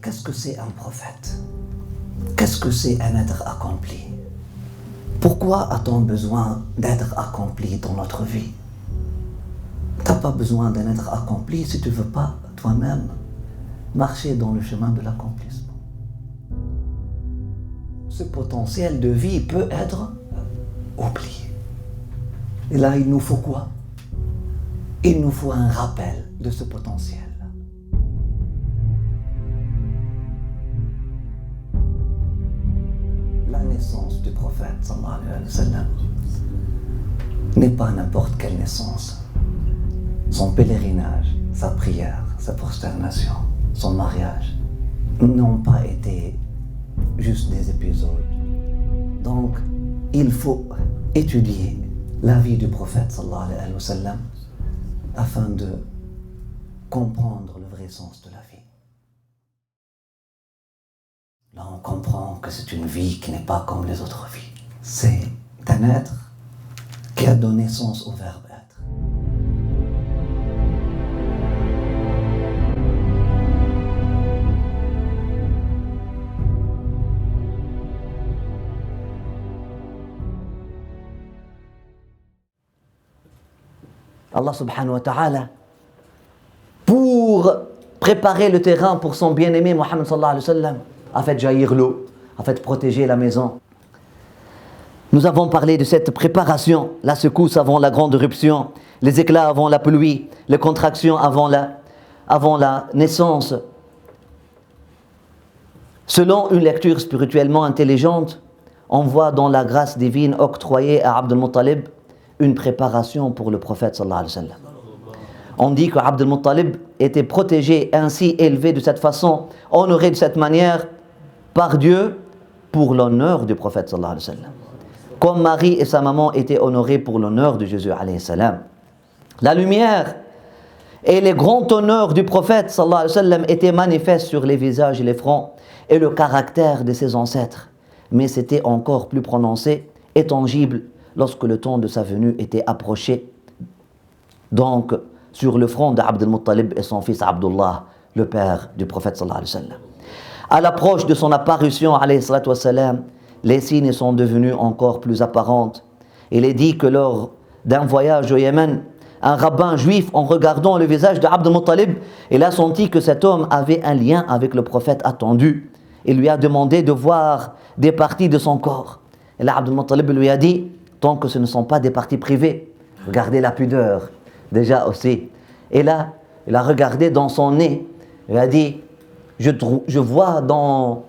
qu'est-ce que c'est un prophète? Qu'est-ce que c'est un être accompli? Pourquoi a-t-on besoin d'être accompli dans notre vie? Tu n'as pas besoin d'un être accompli si tu ne veux pas toi-même marcher dans le chemin de l'accomplissement. Ce potentiel de vie peut être oublié. Et là, il nous faut quoi? Il nous faut un rappel de ce potentiel. La naissance du prophète, sallallahu alayhi wa sallam, n'est pas n'importe quelle naissance. Son pèlerinage, sa prière, sa prosternation, son mariage n'ont pas été juste des épisodes. Donc, il faut étudier la vie du prophète sallallahu alayhi wa sallam afin de comprendre le vrai sens de la vie. Là, on comprend que c'est une vie qui n'est pas comme les autres vies. C'est un être qui a donné sens au verbe être. Allah subhanahu wa ta'ala, pour préparer le terrain pour son bien-aimé Mohammed sallallahu alayhi wa sallam, a fait jaillir l'eau, a fait protéger la maison. Nous avons parlé de cette préparation, la secousse avant la grande éruption, les éclats avant la pluie, les contractions avant la naissance. Selon une lecture spirituellement intelligente, on voit dans la grâce divine octroyée à Abd al-Muttalib une préparation pour le prophète sallallahu alayhi wa sallam. On dit que Abd al-Muttalib était protégé, ainsi élevé de cette façon, honoré de cette manière par Dieu pour l'honneur du prophète sallallahu alayhi wa sallam. Comme Marie et sa maman étaient honorées pour l'honneur de Jésus alayhi salam. La lumière et les grands honneurs du prophète sallallahu alayhi wa sallam étaient manifestes sur les visages et les fronts et le caractère de ses ancêtres. Mais c'était encore plus prononcé et tangible lorsque le temps de sa venue était approché. Donc, sur le front d'Abd al-Muttalib et son fils Abdullah, le père du prophète sallallahu alayhi wa sallam. À l'approche de son apparition, alayhi salatu wa salam, les signes sont devenus encore plus apparentes. Il est dit que lors d'un voyage au Yémen, un rabbin juif, en regardant le visage d'Abd al-Muttalib, il a senti que cet homme avait un lien avec le prophète attendu. Il lui a demandé de voir des parties de son corps. Et là, Abd al-Muttalib lui a dit, tant que ce ne sont pas des parties privées, regardez la pudeur, déjà aussi. Et là, il a regardé dans son nez, il a dit, je vois dans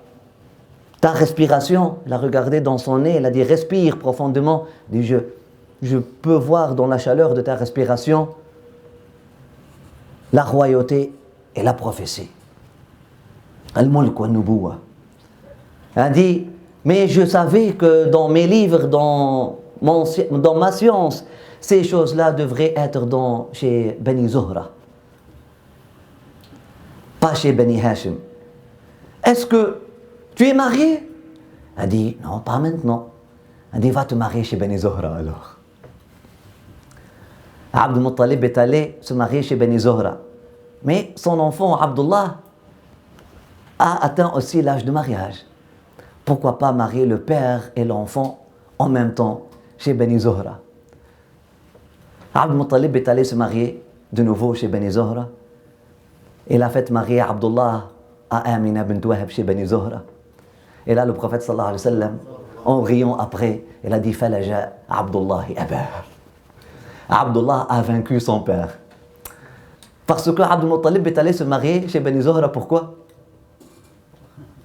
ta respiration. Il a regardé dans son nez, il a dit, respire profondément. Il dit, je peux voir dans la chaleur de ta respiration la royauté et la prophétie. Al-Mulk wa Nubuwa. Il a dit, mais je savais que dans mes livres, dans ma science, ces choses-là devraient être chez Bani Zuhra, pas chez Bani Hashim. Est-ce que tu es marié? Il a dit, non, pas maintenant. Il a dit, va te marier chez Bani Zuhra alors. Abd al-Muttalib est allé se marier chez Bani Zuhra. Mais son enfant, Abdullah, a atteint aussi l'âge de mariage. Pourquoi pas marier le père et l'enfant en même temps chez Bani Zuhra? Abd al-Muttalib est allé se marier de nouveau chez Bani Zuhra. Il a fait marier Abdullah à Amina bint Wahab chez Bani Zuhra. Et là, le prophète sallallahu alayhi wa sallam, en riant après, il a dit, Falaja Abdullahi Abah. Abdullah a vaincu son père. Parce que Abd al-Muttalib est allé se marier chez Bani Zuhra. Pourquoi?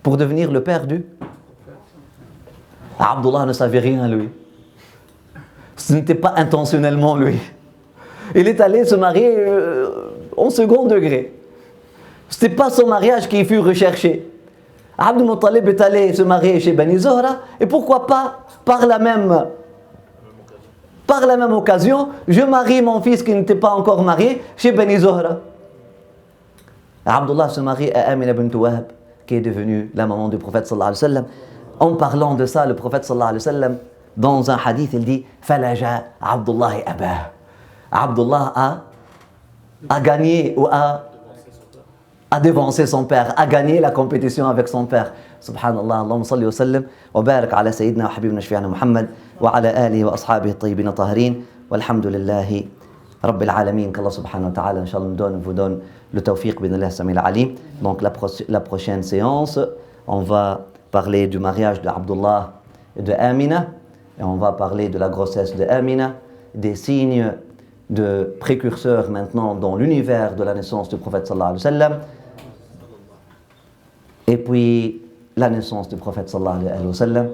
Pour devenir le père du. Abdullah ne savait rien, lui. Ce n'était pas intentionnellement lui. Il est allé se marier en second degré. Ce n'était pas son mariage qui fut recherché. Abd al-Muttalib est allé se marier chez Bani Zuhra, et pourquoi pas, par la même occasion, je marie mon fils qui n'était pas encore marié chez Bani Zuhra. Abdullah se marie à Amina bint Wahab, qui est devenue la maman du prophète sallallahu alayhi wa sallam. En parlant de ça, le prophète sallallahu alayhi wa sallam, dans un hadith, il dit Falaja Abdullahi Abah. Abdullah a gagné ou a devancé son père, a gagné la compétition avec son père. Subhanallah, Allahumma salli wa sallim wa barak ala sayyidina wa habibina shafi'ana Muhammad wa ala alihi wa ashabihi at-tayyibin tahirin walhamdulillahi rabbil alamin. Qu'Allah subhanahu wa ta'ala, inshallah, vous donne le tawfiq binallah samil alim. Donc la prochaine séance, on va parler du mariage de Abdullah et de Amina, et on va parler de la grossesse de Amina, des signes de précurseurs maintenant dans l'univers de la naissance du prophète sallallahu alayhi wa sallam, et puis la naissance du prophète sallallahu alayhi wa sallam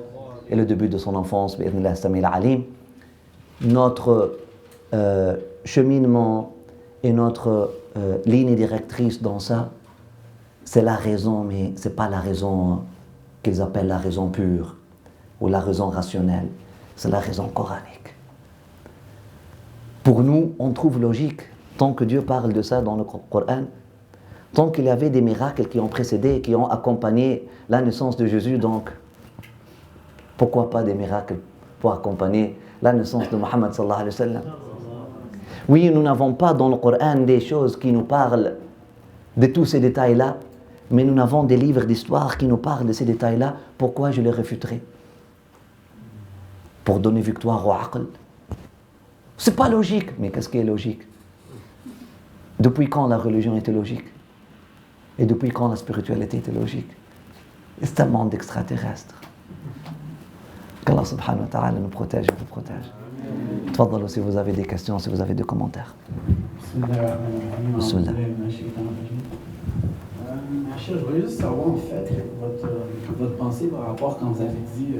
et le début de son enfance, bi'idhnillah samil alim. Notre cheminement et notre ligne directrice dans ça, c'est la raison, mais ce n'est pas la raison qu'ils appellent la raison pure ou la raison rationnelle, c'est la raison coranique. Pour nous, on trouve logique, tant que Dieu parle de ça dans le Coran, tant qu'il y avait des miracles qui ont précédé et qui ont accompagné la naissance de Jésus, donc pourquoi pas des miracles pour accompagner la naissance de Muhammad sallallahu alayhi wa sallam? Oui, nous n'avons pas dans le Coran des choses qui nous parlent de tous ces détails-là, mais nous avons des livres d'histoire qui nous parlent de ces détails-là. Pourquoi je les réfuterai? Pour donner victoire au aql. C'est pas logique, mais qu'est-ce qui est logique? Depuis quand la religion était logique? Et depuis quand la spiritualité était logique? C'est un monde extraterrestre. Qu'Allah subhanahu wa ta'ala nous protège et vous protège. Tfaddalou si vous avez des questions, si vous avez des commentaires. Bismillah. Je voulais juste savoir en fait votre pensée par rapport quand vous avez dit,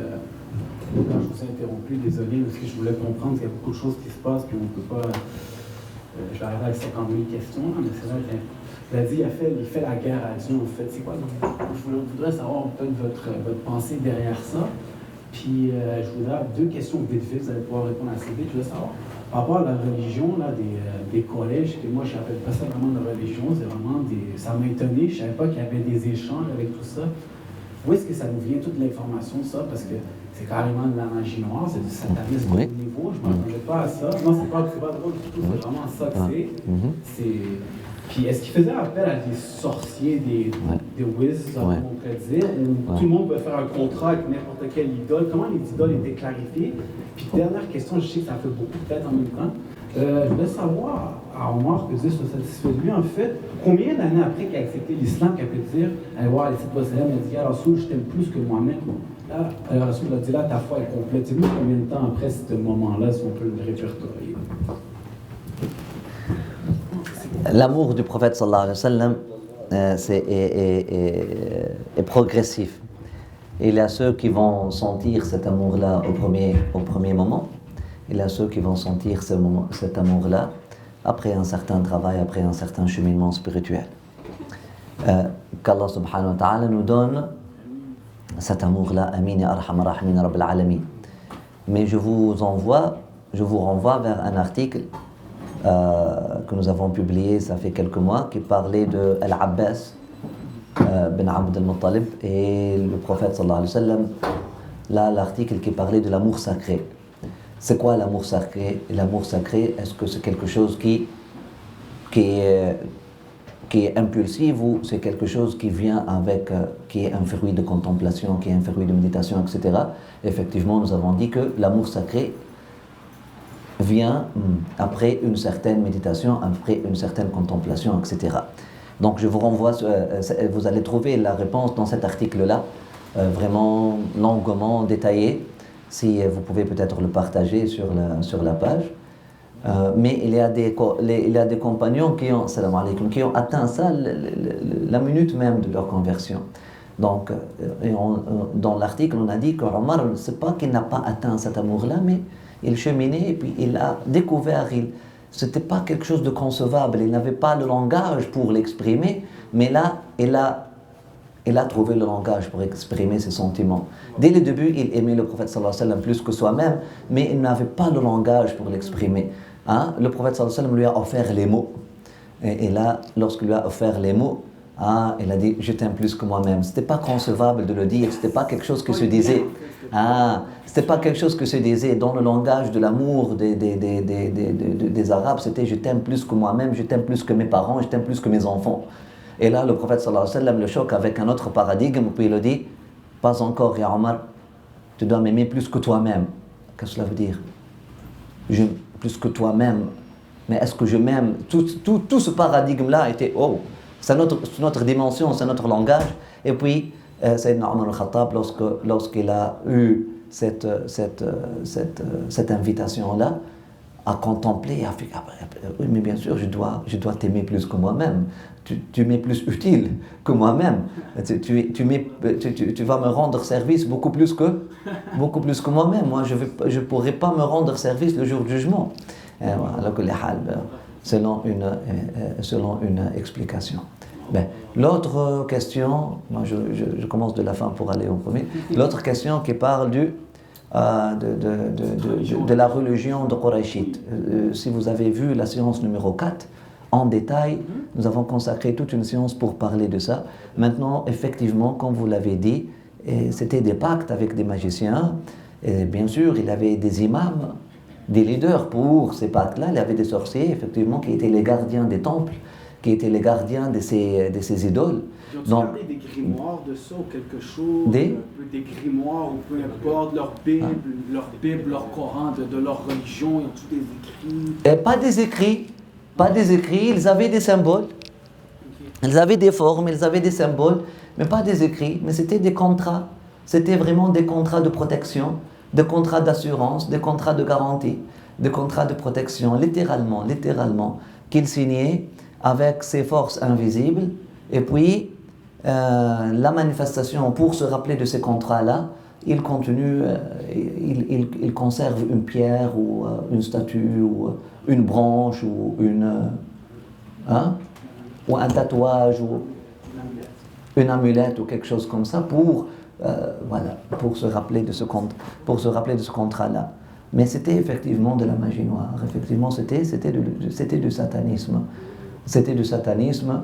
quand je vous ai interrompu, désolé, parce que je voulais comprendre qu'il y a beaucoup de choses qui se passent, puis on ne peut pas. Je vais arriver avec 50 000 questions, mais c'est vrai qu'il a dit il fait la guerre à Dieu, en fait. C'est quoi? Je voudrais savoir peut-être votre pensée derrière ça. Puis je voudrais deux questions vite fait, vous allez pouvoir répondre assez vite. Je voudrais savoir, par rapport à la religion là, des collèges, que moi je n'appelle pas ça vraiment de religion, c'est vraiment ça m'a étonné, je ne savais pas qu'il y avait des échanges avec tout ça. Où est-ce que ça nous vient toute l'information de ça? Parce que c'est carrément de la magie noire, c'est du satanisme au niveau, je ne m'attendais pas à ça. Non, c'est pas drôle du tout, c'est vraiment ça que c'est. Puis est-ce qu'il faisait appel à des sorciers, des whiz, on pourrait dire, où tout le monde peut faire un contrat avec n'importe quelle idole? Comment les idoles étaient clarifiées? Puis dernière question, je sais que ça fait beaucoup de tête en même temps. Je voulais savoir, à Omar, que Dieu soit satisfait de lui, en fait, combien d'années après qu'il a accepté l'islam, qu'il a pu dire, allez voir, les sites il a dit, alors Rasoul, je t'aime plus que moi-même. Là, alors Rasoul a dit, là, ta foi est complète. C'est combien de temps après ce moment-là, si on peut le répertorier? L'amour du prophète sallallahu alayhi wa sallam est progressif. Il y a ceux qui vont sentir cet amour-là au premier moment. Il y a ceux qui vont sentir cet amour-là après un certain travail, après un certain cheminement spirituel. Qu'Allah subhanahu wa ta'ala nous donne cet amour-là. Amin ya arhamar rahimin rabbil alamin. Mais je vous renvoie vers un article que nous avons publié, ça fait quelques mois, qui parlait de Al-Abbas bin Abd al-Muttalib et le prophète sallallahu alayhi wa sallam. Là, l'article qui parlait de l'amour sacré. C'est quoi l'amour sacré? L'amour sacré, est-ce que c'est quelque chose qui est impulsif ou c'est quelque chose qui vient avec, qui est un fruit de contemplation, qui est un fruit de méditation, etc. Effectivement, nous avons dit que l'amour sacré vient après une certaine méditation, après une certaine contemplation, etc. Donc je vous renvoie, vous allez trouver la réponse dans cet article-là, vraiment longuement détaillé, si vous pouvez peut-être le partager sur la page. Mais il y a des compagnons qui ont atteint ça la minute même de leur conversion. Donc, dans l'article, on a dit qu'Omar, c'est pas qu'il n'a pas atteint cet amour-là, mais il cheminait et puis il a découvert, c'était pas quelque chose de concevable, il n'avait pas le langage pour l'exprimer, mais là, il a trouvé le langage pour exprimer ses sentiments. Dès le début, il aimait le prophète sallallahu alayhi wa sallam plus que soi-même, mais il n'avait pas le langage pour l'exprimer. Hein? Le prophète sallallahu alayhi wa sallam lui a offert les mots. Et là, lorsqu'il lui a offert les mots, il a dit « je t'aime plus que moi-même ». Ce n'était pas concevable de le dire, ce n'était pas quelque chose qui se disait. C'était pas quelque chose que se disait dans le langage de l'amour des Arabes, c'était « je t'aime plus que moi-même, je t'aime plus que mes parents, je t'aime plus que mes enfants ». Et là, le prophète sallallahu alayhi wa sallam le choque avec un autre paradigme, puis il le dit, pas encore, ya Omar, tu dois m'aimer plus que toi-même. Qu'est-ce que cela veut dire? Plus que toi-même. Mais est-ce que je m'aime? Tout ce paradigme-là était, oh, c'est notre dimension, c'est notre langage. Et puis, Sayyidina Omar al-Khattab, lorsqu'il a eu cette invitation-là, à contempler, à faire, oui, mais bien sûr, je dois t'aimer plus que moi-même. Tu m'es plus utile que moi-même. Tu vas me rendre service beaucoup plus que moi-même. Moi, je ne pourrais pas me rendre service le jour du jugement. Selon une explication. Ben, l'autre question, moi je commence de la fin pour aller au premier. L'autre question qui parle de la religion de Qurayshite. Si vous avez vu la séance numéro 4, en détail, nous avons consacré toute une séance pour parler de ça. Maintenant, effectivement, comme vous l'avez dit, c'était des pactes avec des magiciens. Et bien sûr, il y avait des imams, des leaders pour ces pactes-là. Il y avait des sorciers, effectivement, qui étaient les gardiens des temples, qui étaient les gardiens de ces idoles. Ils ont gardé des grimoires de ça ou quelque chose, des grimoires ou peu importe, leur Bible, leur Coran, de leur religion, ils ont tous des écrits? Et pas des écrits, ils avaient des symboles. Ils avaient des formes, ils avaient des symboles, mais pas des écrits, mais c'était des contrats. C'était vraiment des contrats de protection, des contrats d'assurance, des contrats de garantie, des contrats de protection, littéralement, qu'ils signaient avec ces forces invisibles. Et puis, la manifestation, pour se rappeler de ces contrats-là, il continue, il conserve une pierre ou une statue ou une branche ou ou un tatouage ou une amulette ou quelque chose comme ça pour se rappeler de ce contrat-là. Mais c'était effectivement de la magie noire. Effectivement, c'était du satanisme. C'était du satanisme.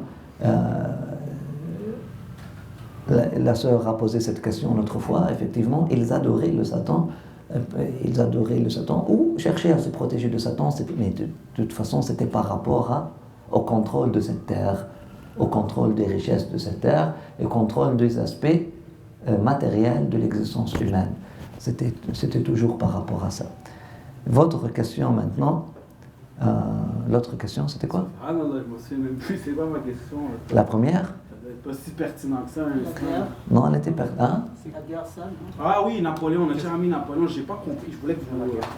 La sœur a posé cette question l'autre fois. Effectivement, ils adoraient le Satan. Ou cherchaient à se protéger de Satan. Mais de toute façon, c'était par rapport au contrôle de cette terre, au contrôle des richesses de cette terre et au contrôle des aspects matériels de l'existence humaine. C'était toujours par rapport à ça. Votre question maintenant, l'autre question, c'était quoi? Ah non, je me souviens même plus, c'est pas ma question. La première? Pas si pertinent que ça. Non, elle était pertinente. Hein? C'est la guerre sale. Ah oui, Napoléon, on a déjà mis Napoléon, j'ai pas compris, je voulais que vous la guerre.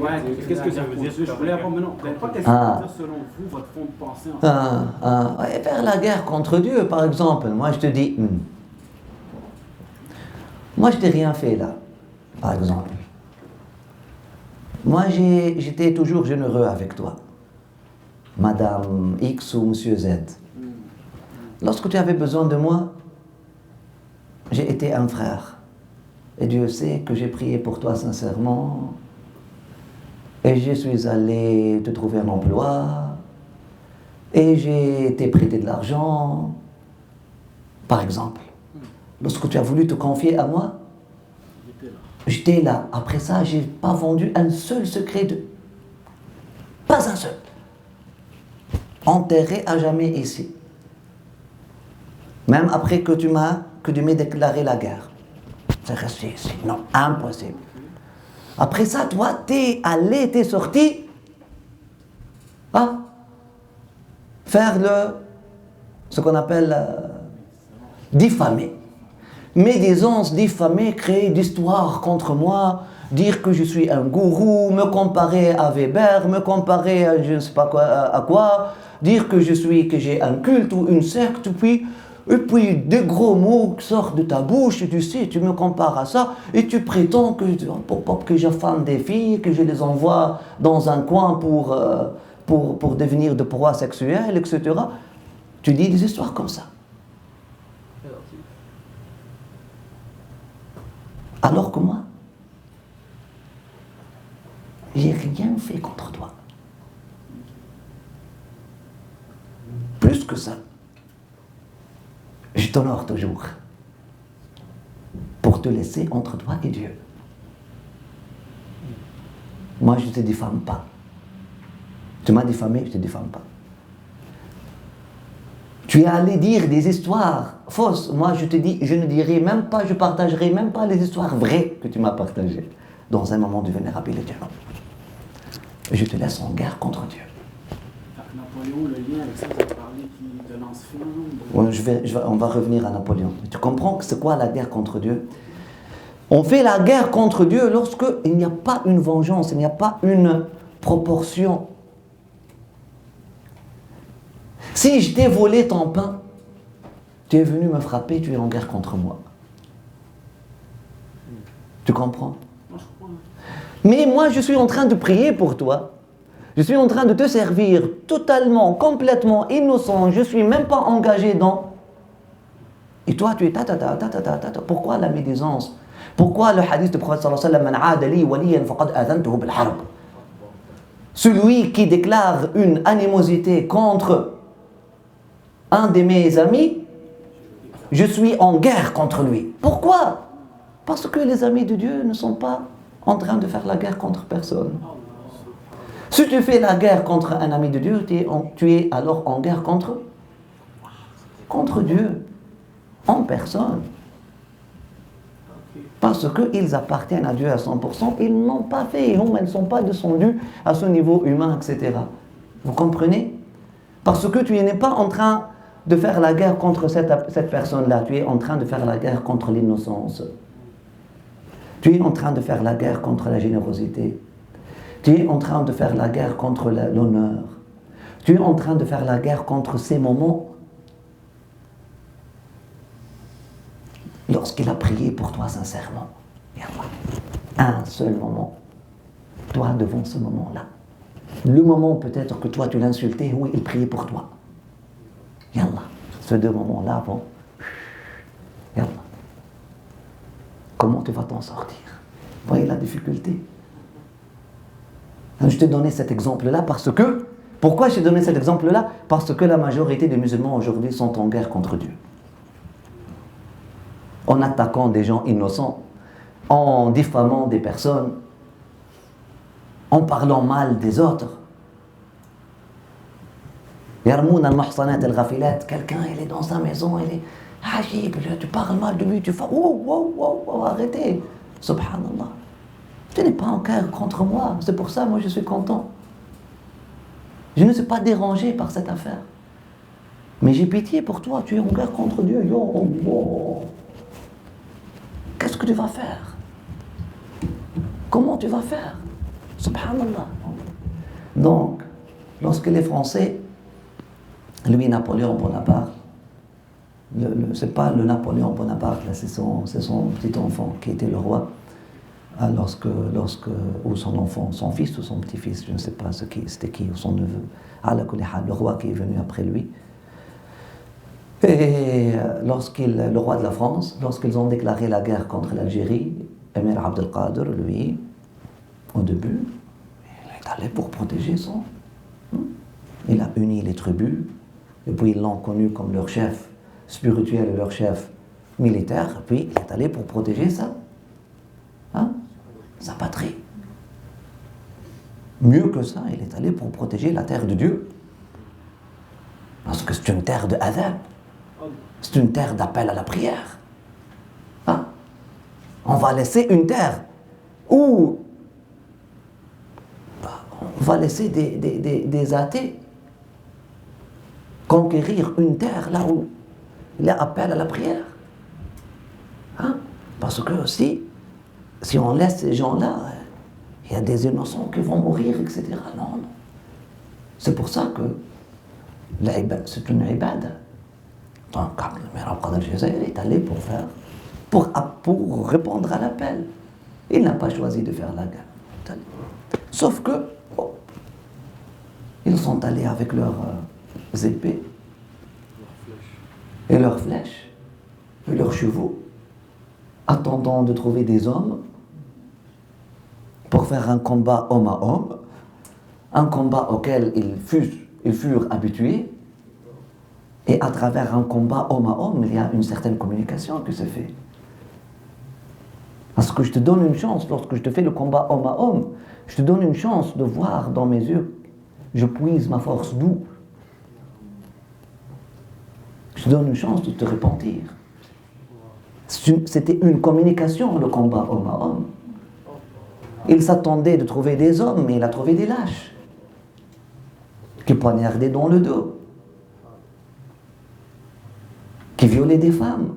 Ouais, qu'est-ce que ça veut dire? Je voulais avoir, mais non, vous n'avez pas qu'est-ce que ça veut dire selon vous, votre fond de pensée en fait. Faire la guerre contre Dieu, par exemple. Moi, je te dis, moi, je t'ai rien fait là, par exemple. Moi, j'étais toujours généreux avec toi, Madame X ou Monsieur Z. Lorsque tu avais besoin de moi, j'ai été un frère. Et Dieu sait que j'ai prié pour toi sincèrement. Et je suis allé te trouver un emploi. Et j'ai été prêté de l'argent. Par exemple, lorsque tu as voulu te confier à moi, j'étais là. Après ça, je n'ai pas vendu un seul secret de... Pas un seul. Enterré à jamais ici. Même après que tu m'aies déclaré la guerre. C'est resté ici. Non, impossible. Après ça, toi, t'es sorti. Faire ce qu'on appelle diffamer. Médisance, diffamer, créer d'histoires contre moi, dire que je suis un gourou, me comparer à Weber, me comparer à je ne sais pas quoi, dire que j'ai un culte ou une secte, et puis des gros mots sortent de ta bouche, et tu sais, tu me compares à ça, et tu prétends que j'affame des filles, que je les envoie dans un coin pour devenir de proie sexuelle, etc. Tu dis des histoires comme ça. Alors que moi, j'ai rien fait contre toi. Plus que ça. Je t'honore toujours pour te laisser entre toi et Dieu. Moi, je ne te diffame pas. Tu m'as diffamé, je ne te diffame pas. Tu es allé dire des histoires fausses. Moi, je te dis, je ne dirai même pas, je partagerai même pas les histoires vraies que tu m'as partagées dans un moment de vulnérabilité. Je te laisse en guerre contre Dieu. Napoléon, le lien avec ça, vous avez parlé de lance-flamme. On va revenir à Napoléon. Tu comprends que c'est quoi la guerre contre Dieu? On fait la guerre contre Dieu lorsque il n'y a pas une vengeance, il n'y a pas une proportion. Si je t'ai volé ton pain, tu es venu me frapper, tu es en guerre contre moi. Tu comprends? Mais moi, je suis en train de prier pour toi. Je suis en train de te servir totalement, complètement innocent. Je ne suis même pas engagé dans... Et toi, tu es Pourquoi la médisance? Pourquoi le hadith du prophète sallallahu alayhi wa sallam, Man aada li waliyan faqad adhantuhu bil harb. Celui qui déclare une animosité contre un de mes amis, je suis en guerre contre lui. Pourquoi? Parce que les amis de Dieu ne sont pas en train de faire la guerre contre personne. Si tu fais la guerre contre un ami de Dieu, tu es alors en guerre contre Dieu, en personne. Parce qu'ils appartiennent à Dieu à 100%, ils n'ont pas fait, ils ne sont pas descendus à ce niveau humain, etc. Vous comprenez? Parce que tu n'es pas en train de faire la guerre contre cette personne-là, tu es en train de faire la guerre contre l'innocence. Tu es en train de faire la guerre contre la générosité. Tu es en train de faire la guerre contre l'honneur. Tu es en train de faire la guerre contre ces moments lorsqu'il a prié pour toi sincèrement. Un seul moment. Toi, devant ce moment-là. Le moment peut-être que toi tu l'insultais, oui, il priait pour toi. Yallah. Ces deux moments-là vont... Yallah. Comment tu vas t'en sortir? Voyez la difficulté. Je t'ai donné cet exemple-là parce que... Pourquoi je t'ai donné cet exemple-là? Parce que la majorité des musulmans aujourd'hui sont en guerre contre Dieu. En attaquant des gens innocents, en diffamant des personnes, en parlant mal des autres. Yarmoun al-Muhsanat al-Ghafilat, quelqu'un, il est dans sa maison, il est Hajib, tu parles mal de lui, tu fais arrêtez, subhanallah. Tu n'es pas en guerre contre moi, c'est pour ça, moi je suis content. Je ne suis pas dérangé par cette affaire. Mais j'ai pitié pour toi, tu es en guerre contre Dieu, Qu'est-ce que tu vas faire? Comment tu vas faire? Subhanallah. Donc, lorsque les Français, lui, Napoléon Bonaparte, c'est pas le Napoléon Bonaparte, là, c'est son petit enfant qui était le roi, ou son enfant, son fils ou son petit-fils, je ne sais pas c'était qui, ou son neveu, le roi qui est venu après lui. Et le roi de la France, lorsqu'ils ont déclaré la guerre contre l'Algérie, Emir Abdelkader, lui, au début, il est allé pour protéger son... Il a uni les tribus, et puis ils l'ont connu comme leur chef spirituel et leur chef militaire, et puis il est allé pour protéger sa patrie. Mieux que ça, il est allé pour protéger la terre de Dieu. Parce que c'est une terre de adab. C'est une terre d'appel à la prière. On va laisser une terre où on va laisser des athées conquérir une terre là où il y a appel à la prière. Parce que si on laisse ces gens-là, il y a des innocents qui vont mourir, etc. Non. C'est pour ça que c'est une ibada. Donc, le Mirab Qadr Jazair est allé pour répondre à l'appel. Il n'a pas choisi de faire la guerre. Sauf que, ils sont allés avec leurs épées, et leurs flèches, et leurs chevaux, attendant de trouver des hommes pour faire un combat homme à homme, un combat auquel ils furent habitués. Et à travers un combat homme à homme, il y a une certaine communication qui se fait. Parce que je te donne une chance, lorsque je te fais le combat homme à homme, je te donne une chance de voir dans mes yeux, je puise ma force d'où? Je te donne une chance de te repentir. C'était une communication, le combat homme à homme. Il s'attendait de trouver des hommes, mais il a trouvé des lâches qui poignardaient dans le dos, qui violaient des femmes,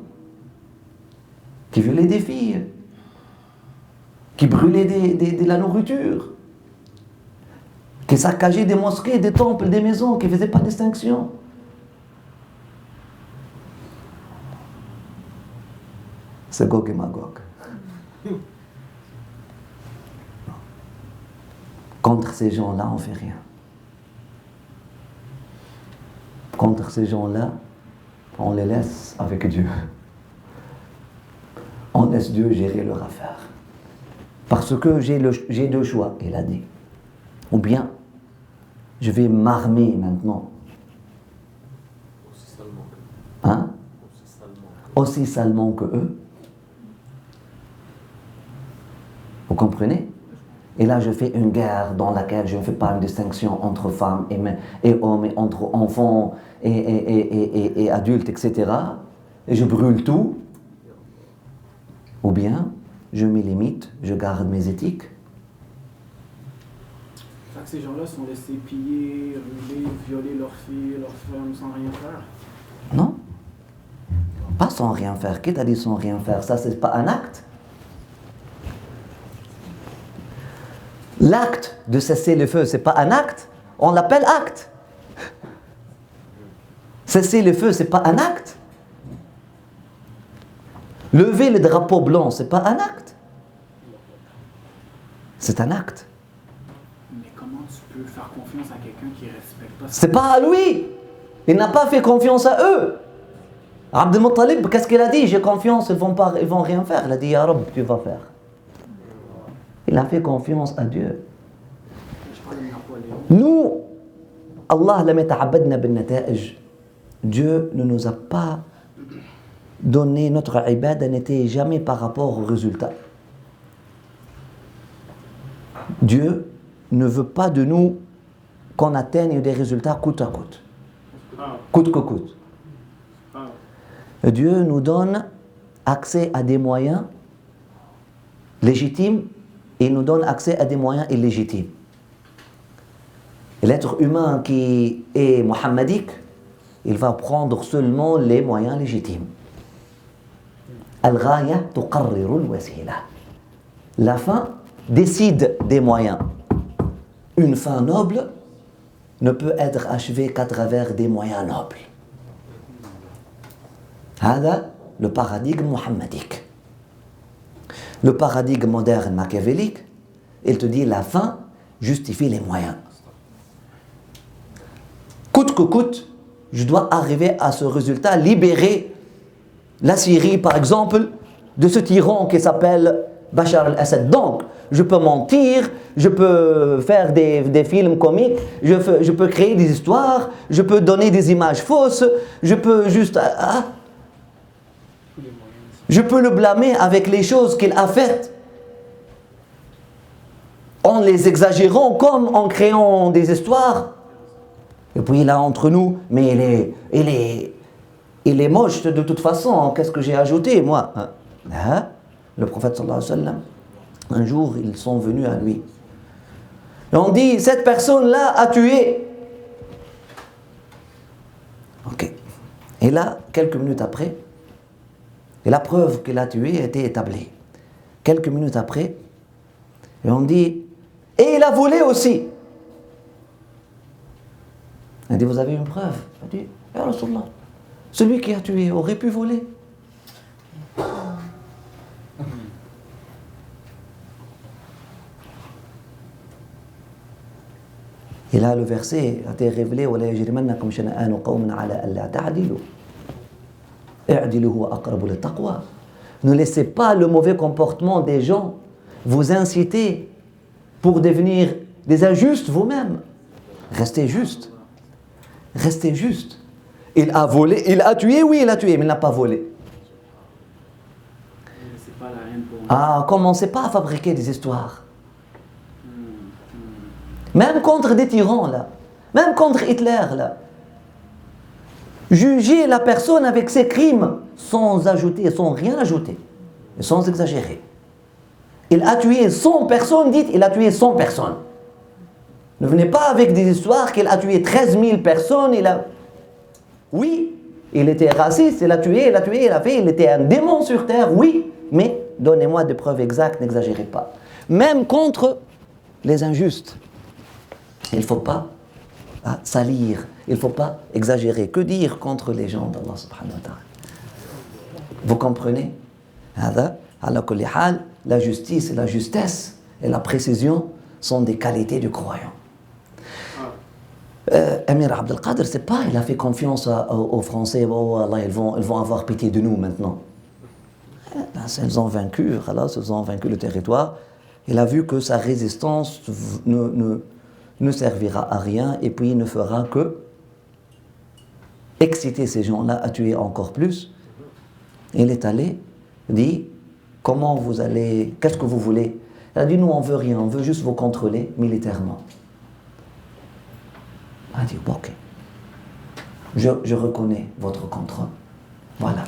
qui violaient des filles, qui brûlaient de la nourriture, qui saccageaient des mosquées, des temples, des maisons, qui ne faisaient pas de distinction. C'est Gog et Magog. Contre ces gens-là, on ne fait rien. Contre ces gens-là, on les laisse avec Dieu. On laisse Dieu gérer leur affaire. Parce que j'ai deux choix, il a dit. Ou bien, je vais m'armer maintenant. Hein? Aussi salement que eux. Vous comprenez? Et là, je fais une guerre dans laquelle je ne fais pas une distinction entre femmes et hommes, et entre enfants et adultes, etc. Et je brûle tout. Ou bien, je me limite, je garde mes éthiques. Fait que ces gens-là sont laissés piller, ruler, violer leurs filles, leurs femmes sans rien faire? Non. Pas sans rien faire. Qui t'a dit sans rien faire? Ça, c'est pas un acte. L'acte de cesser le feu, c'est pas un acte. On l'appelle acte. Cesser le feu, c'est pas un acte. Lever le drapeau blanc, c'est pas un acte. C'est un acte. Mais comment tu peux faire confiance à quelqu'un qui ne respecte pas ça? C'est pas à lui. Il n'a pas fait confiance à eux. Abd al-Muttalib, qu'est-ce qu'il a dit? J'ai confiance, ils vont rien faire. Il a dit, Ya Rab, tu vas faire. Il a fait confiance à Dieu. Nous, Allah lam yata'abbadna bin nata'ij. Dieu ne nous a pas donné, notre ibada n'était jamais par rapport au résultat. Dieu ne veut pas de nous qu'on atteigne des résultats coûte à coûte. Coûte que coûte. Dieu nous donne accès à des moyens légitimes et il nous donne accès à des moyens illégitimes. Et l'être humain qui est mohammedique, il va prendre seulement les moyens légitimes. Al-ghaya tuqarriru al-wasila. La fin décide des moyens. Une fin noble ne peut être achevée qu'à travers des moyens nobles. C'est le paradigme mohammedique. Le paradigme moderne machiavélique, il te dit la fin justifie les moyens. Coûte que coûte, je dois arriver à ce résultat, libérer la Syrie, par exemple, de ce tyran qui s'appelle Bachar al-Assad. Donc, je peux mentir, je peux faire des films comiques, je peux créer des histoires, je peux donner des images fausses, je peux juste... je peux le blâmer avec les choses qu'il a faites, en les exagérant comme en créant des histoires. Et puis là, entre nous, mais il est moche de toute façon, qu'est-ce que j'ai ajouté, moi? Le prophète sallallahu alayhi wa sallam, un jour, ils sont venus à lui. Et on dit, cette personne-là a tué. Ok. Et là, quelques minutes après, et la preuve qu'il a tué a été établie. Quelques minutes après, et on dit, et il a volé aussi. Il dit, vous avez une preuve? Il dit, Ya Rasulallah, celui qui a tué aurait pu voler. Et là, le verset a été révélé, وَلَا يَجْرِمَنَّكُمْ شَنَآنُ قَوْمٍ عَلَىٰ أَلَّا تَعْدِلُوا اعْدِلُوا هُوَ أَقْرَبُ لِلتَّقْوَى. Ne laissez pas le mauvais comportement des gens vous inciter pour devenir des injustes vous-même. Restez juste. Restez juste. Il a volé, il a tué, oui, il a tué, mais il n'a pas volé. Commencez pas à fabriquer des histoires. Même contre des tyrans, là. Même contre Hitler, là. Juger la personne avec ses crimes sans ajouter, sans rien ajouter, et sans exagérer. Il a tué 100 personnes, dites, il a tué 100 personnes. Ne venez pas avec des histoires qu'il a tué 13 000 personnes, Oui, il était raciste, il a tué, il a fait, il était un démon sur terre, oui, mais donnez-moi des preuves exactes, n'exagérez pas. Même contre les injustes. Il ne faut pas salir, il ne faut pas exagérer. Que dire contre les gens d'Allah subhanahu wa ta'ala? Vous comprenez? La justice et la justesse et la précision sont des qualités du croyant. Amir Abdel Qadir, c'est pas, il a fait confiance aux Français, oh Allah, ils vont avoir pitié de nous maintenant. Ils ont vaincu, ils ont vaincu le territoire. Il a vu que sa résistance ne servira à rien et puis il ne fera que exciter ces gens-là à tuer encore plus. Il est allé, dit, comment vous allez, qu'est-ce que vous voulez? Il a dit, nous on veut rien, on veut juste vous contrôler militairement. Il a dit, ok, je reconnais votre contrôle. Voilà,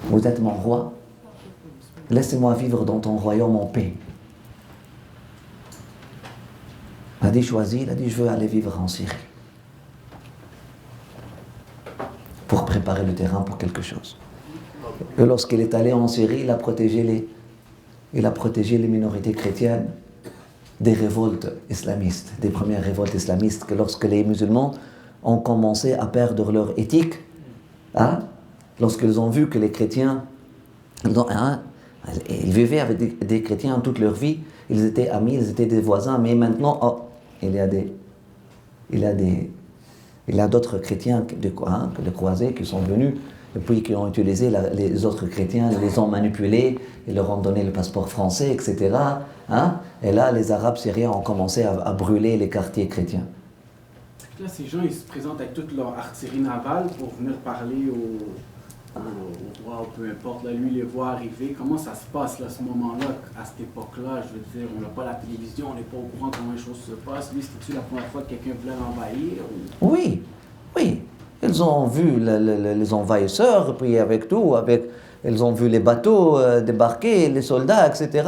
vous êtes mon roi, laissez-moi vivre dans ton royaume en paix. Il a dit, choisi, il a dit, je veux aller vivre en Syrie. Pour préparer le terrain pour quelque chose. Et lorsqu'il est allé en Syrie, il a protégé les minorités chrétiennes des révoltes islamistes, des premières révoltes islamistes, que lorsque les musulmans ont commencé à perdre leur éthique, lorsqu'ils ont vu que les chrétiens, ils vivaient avec des chrétiens toute leur vie, ils étaient amis, ils étaient des voisins, mais maintenant, il y a d'autres chrétiens les croisés qui sont venus et puis qui ont utilisé les autres chrétiens, ils les ont manipulés, ils leur ont donné le passeport français, etc. Et là, les Arabes syriens ont commencé à brûler les quartiers chrétiens. Là, ces gens, ils se présentent avec toute leur artillerie navale pour venir parler au roi, ou peu importe. Là, lui, les voit arriver. Comment ça se passe, là, à ce moment-là, à cette époque-là? Je veux dire, on n'a pas la télévision, on n'est pas au courant comment les choses se passent. Lui, c'était-tu la première fois que quelqu'un voulait l'envahir? Oui. Ils ont vu les envahisseurs, puis avec tout, ils ont vu les bateaux débarquer, les soldats, etc.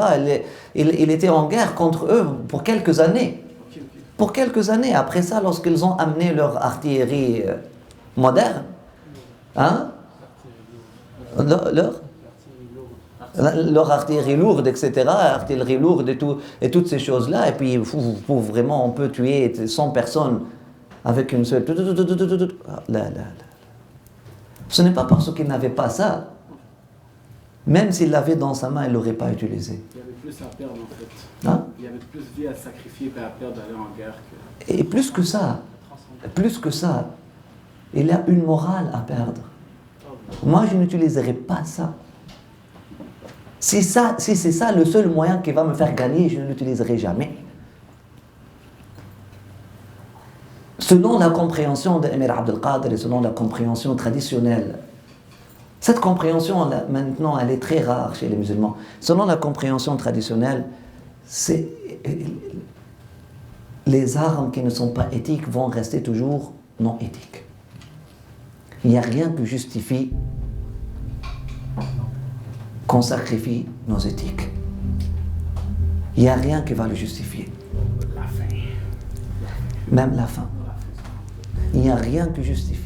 Il était en guerre contre eux pour quelques années. Pour quelques années. Après ça, lorsqu'ils ont amené leur artillerie moderne, leur artillerie lourde, etc., artillerie lourde et toutes ces choses-là, et puis vraiment, on peut tuer 100 personnes avec une seule... Ce n'est pas parce qu'il n'avait pas ça. Même s'il l'avait dans sa main, il ne l'aurait pas utilisé. Il y avait plus à perdre, en fait. Il y avait plus de vie à sacrifier et à perdre d'aller en guerre que... Et plus que ça, il y a une morale à perdre. Moi, je n'utiliserai pas ça. Si c'est ça le seul moyen qui va me faire gagner, je ne l'utiliserai jamais. Selon la compréhension d'Amir Abdel Qadir et selon la compréhension traditionnelle, cette compréhension, maintenant, elle est très rare chez les musulmans. Selon la compréhension traditionnelle, les armes qui ne sont pas éthiques vont rester toujours non éthiques. Il n'y a rien qui justifie qu'on sacrifie nos éthiques. Il n'y a rien qui va le justifier. La fin. Même la fin. Il n'y a rien qui justifie.